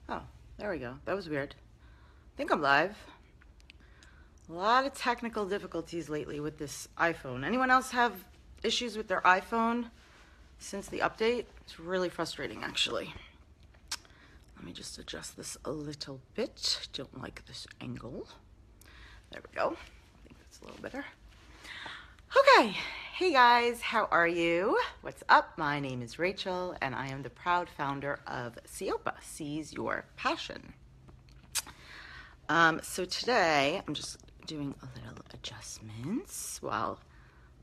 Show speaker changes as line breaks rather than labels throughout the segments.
Oh, there we go. That was weird. I think I'm live. A lot of technical difficulties lately with this iPhone. Anyone else have issues with their iPhone since the update? It's really frustrating, actually. Let me just adjust this a little bit. Don't like this angle. There we go. I think that's a little better. Okay. Hey guys, how are you? What's up? My name is Rachel, and I am the proud founder of SIOPA, Seize Your Passion. So today, I'm just doing a little adjustments while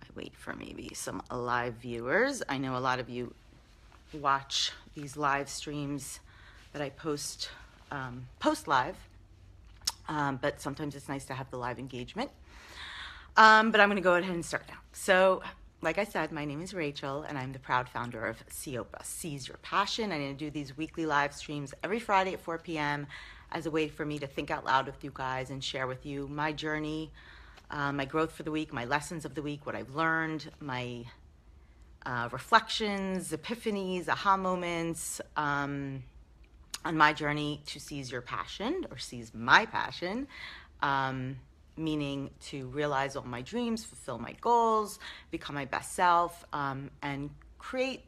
I wait for maybe some live viewers. I know a lot of you watch these live streams that I post live, but sometimes it's nice to have the live engagement. But I'm going to go ahead and start now. So, like I said, my name is Rachel, and I'm the proud founder of SIOPA, Seize Your Passion. I'm going to do these weekly live streams every Friday at 4 p.m. as a way for me to think out loud with you guys and share with you my journey, my growth for the week, my lessons of the week, what I've learned, my reflections, epiphanies, aha moments on my journey to seize your passion, or seize my passion. Meaning to realize all my dreams, fulfill my goals, become my best self, and create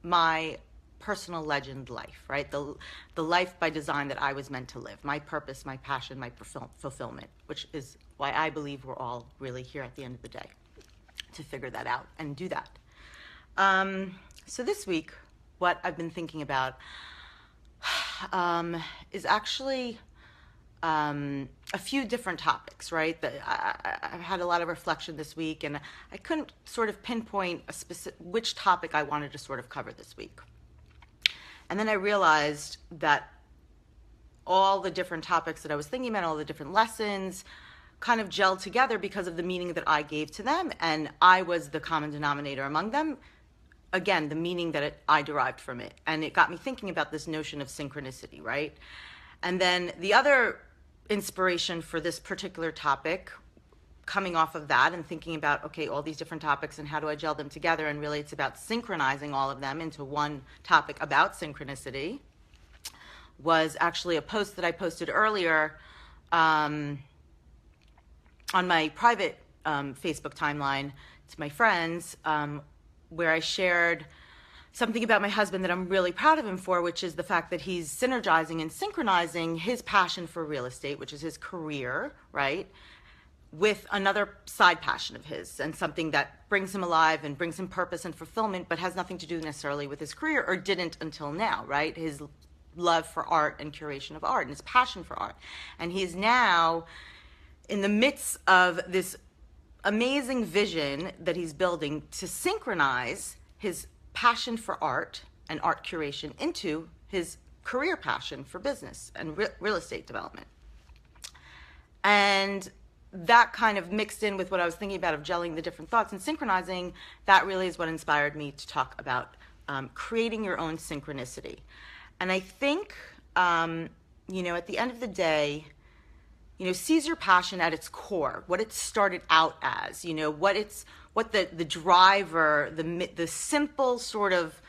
my personal legend life, right? The life by design that I was meant to live, my purpose, my passion, my fulfillment, which is why I believe we're all really here at the end of the day to figure that out and do that. So this week, what I've been thinking about is actually a few different topics, right? I've had a lot of reflection this week, and I couldn't sort of pinpoint a specific which topic I wanted to sort of cover this week. And then I realized that all the different topics that I was thinking about, all the different lessons, kind of gelled together because of the meaning that I gave to them, and I was the common denominator among them. Again, the meaning that I derived from it. And it got me thinking about this notion of synchronicity, right? And then the other inspiration for this particular topic, coming off of that and thinking about, okay, all these different topics and how do I gel them together, and really it's about synchronizing all of them into one topic about synchronicity, was actually a post that I posted earlier on my private Facebook timeline to my friends, where I shared something about my husband that I'm really proud of him for, which is the fact that he's synergizing and synchronizing his passion for real estate, which is his career, right, with another side passion of his, and something that brings him alive and brings him purpose and fulfillment, but has nothing to do necessarily with his career, or didn't until now, right? His love for art and curation of art and his passion for art. And he's now in the midst of this amazing vision that he's building to synchronize his passion for art and art curation into his career passion for business and real estate development. And that kind of mixed in with what I was thinking about of gelling the different thoughts and synchronizing, that really is what inspired me to talk about creating your own synchronicity. And I think, at the end of the day, seize your passion at its core, what it started out as, what the driver, the simple sort of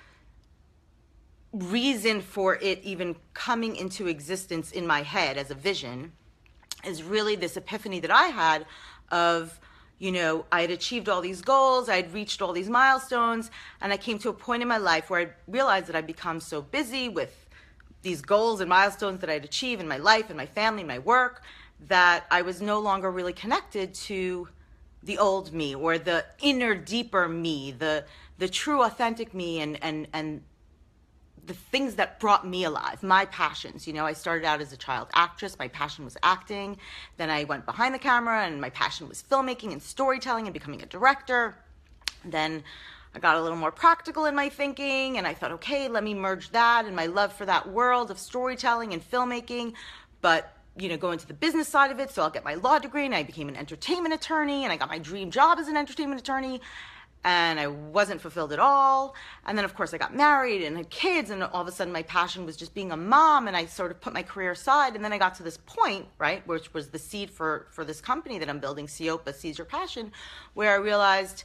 reason for it even coming into existence in my head as a vision is really this epiphany that I had of, I had achieved all these goals, I had reached all these milestones, and I came to a point in my life where I realized that I'd become so busy with these goals and milestones that I'd achieved in my life and my family and my work, that I was no longer really connected to the old me, or the inner, deeper me, the true, authentic me, and the things that brought me alive, my passions. I started out as a child actress. My passion was acting. Then I went behind the camera, and my passion was filmmaking and storytelling and becoming a director. Then I got a little more practical in my thinking, and I thought, okay, let me merge that and my love for that world of storytelling and filmmaking, but go into the business side of it. So I'll get my law degree, and I became an entertainment attorney, and I got my dream job as an entertainment attorney, and I wasn't fulfilled at all. And then, of course, I got married and had kids, and all of a sudden my passion was just being a mom, and I sort of put my career aside. And then I got to this point, right, which was the seed for this company that I'm building, SIOPA, Seize Your Passion, where I realized,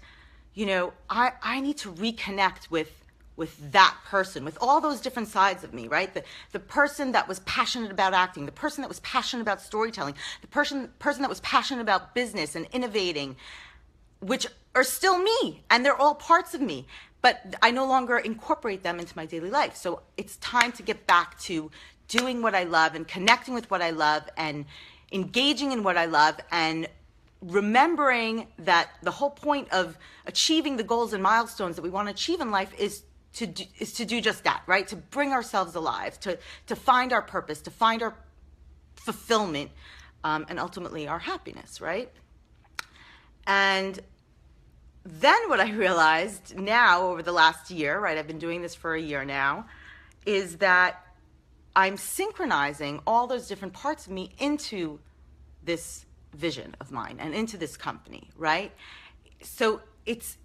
I need to reconnect with with that person, with all those different sides of me, right? The person that was passionate about acting, the person that was passionate about storytelling, the person that was passionate about business and innovating, which are still me, and they're all parts of me, but I no longer incorporate them into my daily life. So it's time to get back to doing what I love and connecting with what I love and engaging in what I love, and remembering that the whole point of achieving the goals and milestones that we want to achieve in life is to do just that, right? To bring ourselves alive, to find our purpose, to find our fulfillment, and ultimately our happiness, right? And then what I realized now over the last year, right, I've been doing this for a year now, is that I'm synchronizing all those different parts of me into this vision of mine and into this company, right? So it's,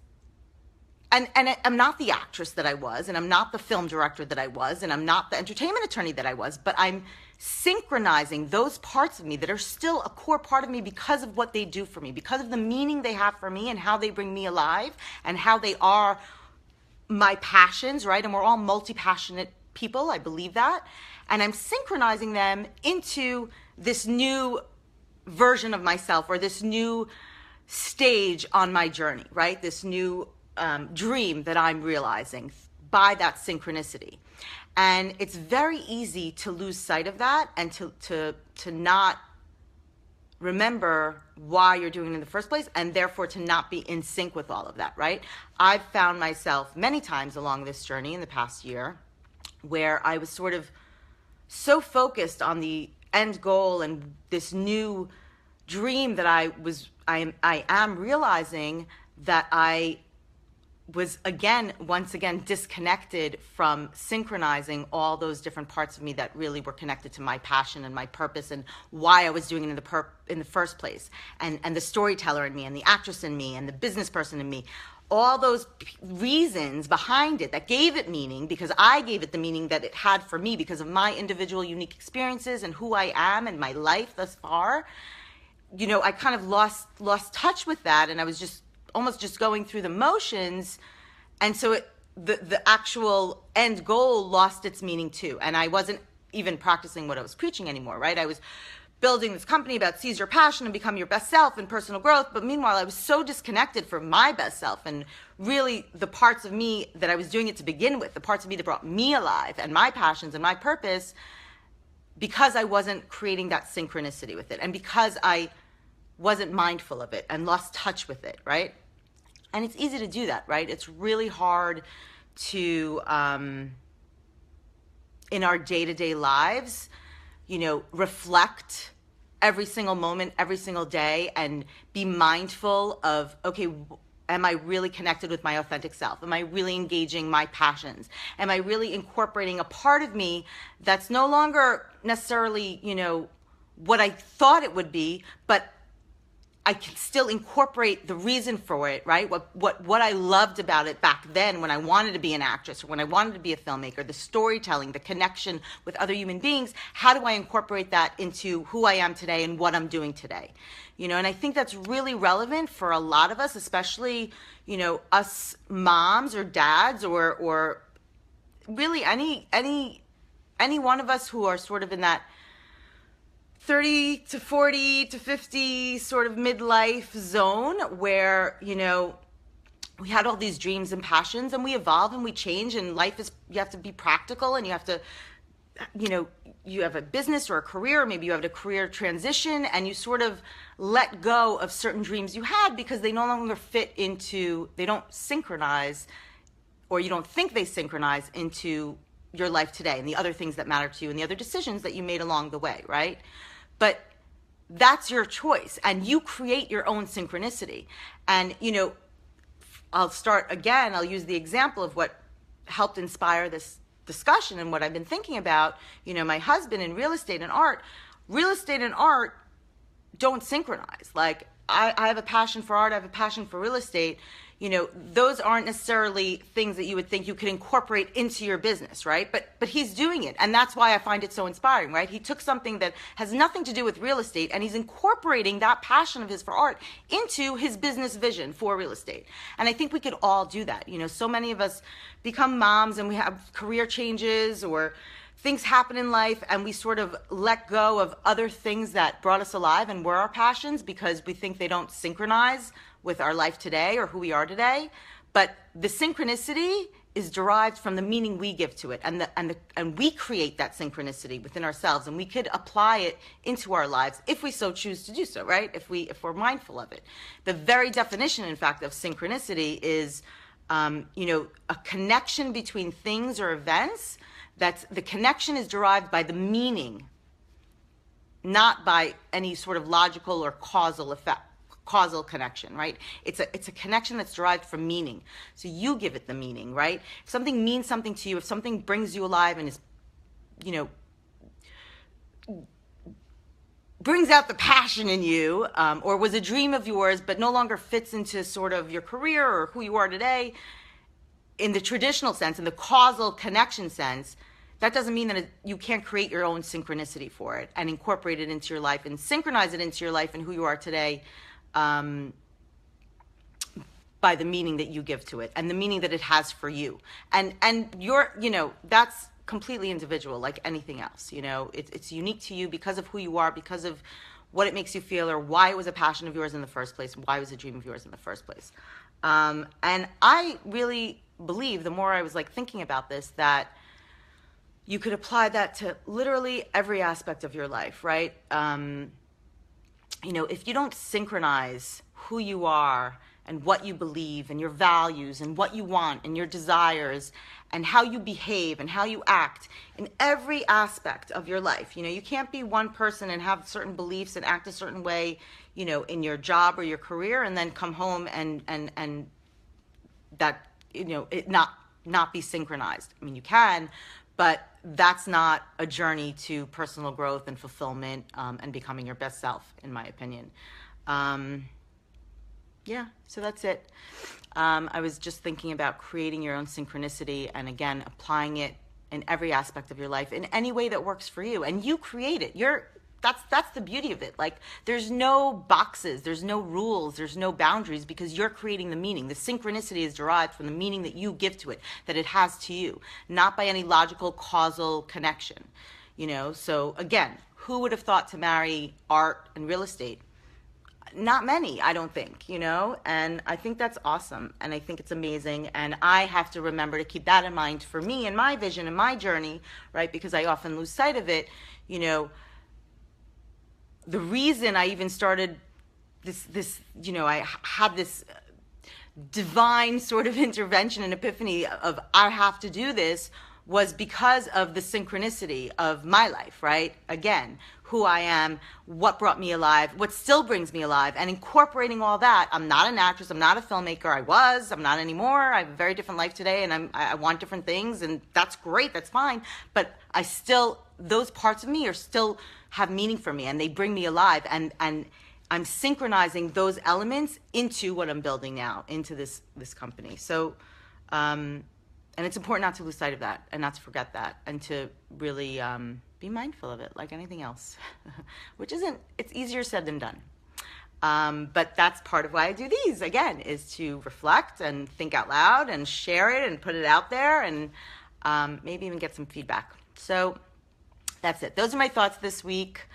and I'm not the actress that I was, and I'm not the film director that I was, and I'm not the entertainment attorney that I was, but I'm synchronizing those parts of me that are still a core part of me because of what they do for me, because of the meaning they have for me and how they bring me alive and how they are my passions, right? And we're all multi-passionate people, I believe that. And I'm synchronizing them into this new version of myself, or this new stage on my journey, right? This new dream that I'm realizing by that synchronicity. And it's very easy to lose sight of that and to not remember why you're doing it in the first place, and therefore to not be in sync with all of that, right? I've found myself many times along this journey in the past year where I was sort of so focused on the end goal and this new dream that I am realizing that I was once again disconnected from synchronizing all those different parts of me that really were connected to my passion and my purpose and why I was doing it in the first place, and the storyteller in me and the actress in me and the business person in me, all those reasons behind it that gave it meaning, because I gave it the meaning that it had for me because of my individual unique experiences and who I am and my life thus far. You know, I kind of lost touch with that, and I was just almost just going through the motions, and so the actual end goal lost its meaning too, and I wasn't even practicing what I was preaching anymore, right? I was building this company about seize your passion and become your best self and personal growth, but meanwhile I was so disconnected from my best self and really the parts of me that I was doing it to begin with, the parts of me that brought me alive and my passions and my purpose, because I wasn't creating that synchronicity with it, and because I wasn't mindful of it and lost touch with it, right? And it's easy to do that, right? It's really hard to, in our day-to-day lives, you know, reflect every single moment, every single day, and be mindful of, okay, am I really connected with my authentic self? Am I really engaging my passions? Am I really incorporating a part of me that's no longer necessarily, you know, what I thought it would be, but I can still incorporate the reason for it, right? What I loved about it back then when I wanted to be an actress or when I wanted to be a filmmaker, the storytelling, the connection with other human beings. How do I incorporate that into who I am today and what I'm doing today? You know, and I think that's really relevant for a lot of us, especially, you know, us moms or dads or really any one of us who are sort of in that 30 to 40 to 50 sort of midlife zone where, you know, we had all these dreams and passions and we evolve and we change, and life is, you have to be practical, and you have to, you know, you have a business or a career, or maybe you have a career transition, and you sort of let go of certain dreams you had because they no longer fit into, they don't synchronize, or you don't think they synchronize into your life today and the other things that matter to you and the other decisions that you made along the way, right? But that's your choice, and you create your own synchronicity. And, you know, I'll start again, I'll use the example of what helped inspire this discussion and what I've been thinking about. You know, my husband in real estate and art don't synchronize. Like, I have a passion for art, I have a passion for real estate, those aren't necessarily things that you would think you could incorporate into your business, right? But he's doing it, and that's why I find it so inspiring, right? He took something that has nothing to do with real estate, and he's incorporating that passion of his for art into his business vision for real estate. And I think we could all do that. So many of us become moms and we have career changes or things happen in life, and we sort of let go of other things that brought us alive and were our passions because we think they don't synchronize with our life today or who we are today. But the synchronicity is derived from the meaning we give to it, and we create that synchronicity within ourselves, and we could apply it into our lives if we so choose to do so, right? If we're mindful of it. The very definition, in fact, of synchronicity is a connection between things or events. That's the connection is derived by the meaning, not by any sort of logical or causal connection, right? It's a connection that's derived from meaning. So you give it the meaning, right? If something means something to you, if something brings you alive and is, brings out the passion in you, or was a dream of yours but no longer fits into sort of your career or who you are today, in the traditional sense, in the causal connection sense, that doesn't mean that you can't create your own synchronicity for it and incorporate it into your life and synchronize it into your life and who you are today, by the meaning that you give to it and the meaning that it has for you. And you're, that's completely individual, like anything else. It's unique to you because of who you are, because of what it makes you feel, or why it was a passion of yours in the first place, why it was a dream of yours in the first place. And I really believe, the more I was thinking about this, that you could apply that to literally every aspect of your life, right? If you don't synchronize who you are and what you believe and your values and what you want and your desires and how you behave and how you act in every aspect of your life, you can't be one person and have certain beliefs and act a certain way, in your job or your career, and then come home and that, it not be synchronized. I mean, you can, but that's not a journey to personal growth and fulfillment, and becoming your best self, in my opinion. Yeah, so that's it. I was just thinking about creating your own synchronicity and, again, applying it in every aspect of your life in any way that works for you. And you create it. That's the beauty of it. There's no boxes, there's no rules, there's no boundaries, because you're creating the meaning. The synchronicity is derived from the meaning that you give to it, that it has to you, not by any logical causal connection. So again, who would have thought to marry art and real estate? Not many, I don't think, and I think that's awesome, and I think it's amazing, and I have to remember to keep that in mind for me and my vision and my journey, right? Because I often lose sight of it. The reason I even started this, I had this divine sort of intervention and epiphany of I have to do this, was because of the synchronicity of my life, right? Again, who I am, what brought me alive, what still brings me alive, and incorporating all that. I'm not an actress, I'm not a filmmaker, I'm not anymore. I have a very different life today, and I want different things, and that's great, that's fine. But I still, those parts of me are still have meaning for me, and they bring me alive, and I'm synchronizing those elements into what I'm building now, into this company. So, and it's important not to lose sight of that and not to forget that, and to really be mindful of it like anything else, which it's easier said than done. But that's part of why I do these, again, is to reflect and think out loud and share it and put it out there, and maybe even get some feedback. So that's it. Those are my thoughts this week.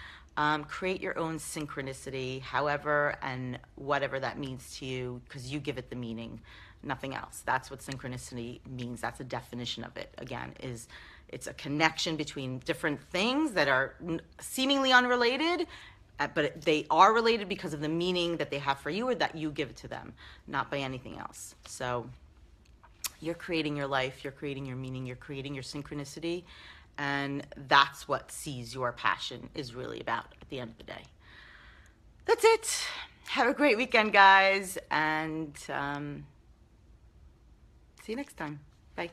Create your own synchronicity, however and whatever that means to you, because you give it the meaning, nothing else. That's what synchronicity means. That's a definition of it. Again, it's a connection between different things that are seemingly unrelated, but they are related because of the meaning that they have for you, or that you give it to them, not by anything else. So you're creating your life, you're creating your meaning, you're creating your synchronicity, and that's what Seize Your Passion is really about at the end of the day. That's it. Have a great weekend, guys, and see you next time. Bye.